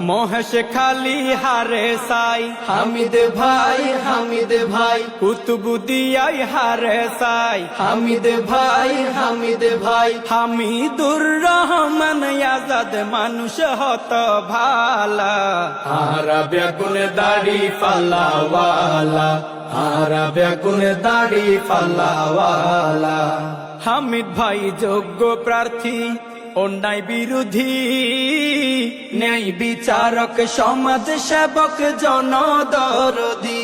মহেশ খালি হারে সাই হামিদ ভাই কুতুবুদিয়াই হারে সাই হামিদ ভাই হামিদুর রহমান আজাদ মানুষ হত ভালা হারা বেগুন দাড়ি ফালাওয়ালা, হারা বেগুন দাড়ি ফালাওয়ালা। হামিদ ভাই যোগ্য প্রার্থী অন্যায় বিরোধী ন্যায় বিচারক সমাজ সেবক জনদরদি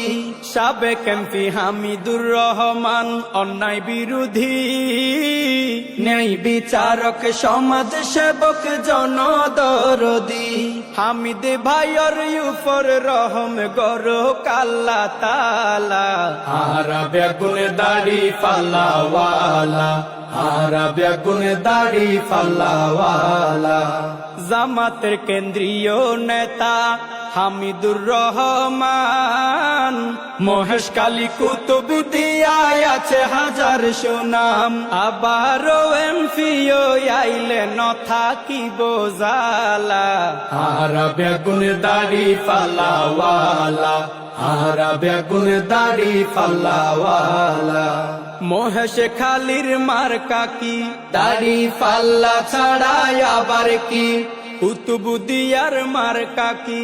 সাবেক এমপি হামিদুর রহমান অন্যায় বিরোধী ন্যায় বিচারক সমাজ সেবক জনদরদি হামিদ ভাইয়ের উপর রহম গরো কাল্লা তালা হারা বেগুন দাড়ি ফালাওয়ালা, হারা বেগুন দাড়ি ফালাওয়ালা। জামাতের কেন্দ্রীয় নেতা হামিদুর রহমান মহেশ কালী কুতুবুদিয়ায় আছে হাজার সুনাম আবারও এমপিও আইলে ন থাকিব জালা হারা বেগুন দাড়ি ফালাওয়ালা, হারা বেগুন দাড়ি ফালাওয়ালা। মহেশ খালির মার্কা কি দাড়ি ফাল্লা ছাড়াই আবার কি, কুতুবুদিয়ার মার্কা কি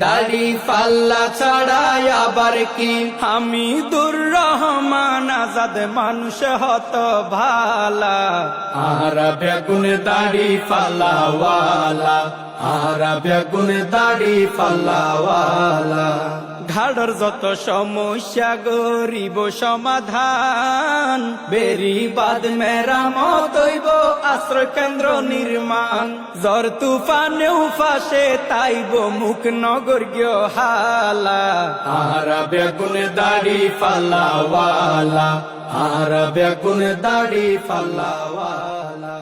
দাড়ি ফাল্লা ছাড়াই আবার কি। হামিদুর রহমান আজাদ মানুষ হত ভালা হারা বেগুন দাড়ি ফালাওয়ালা, হারা বেগুন দাড়ি ফালাওয়ালা। ঘাড়র যত সমস্যা গরিব সমাধান বেরিবাদ মেরামত হইব আশ্রয় কেন্দ্র নির্মাণ জ্বর তুফানেও ফাঁসে তাইব মুখ নগর হালা হারা বেগুন দাড়ি ফালাওয়ালা, হারা বেগুন দাড়ি ফালাওয়ালা।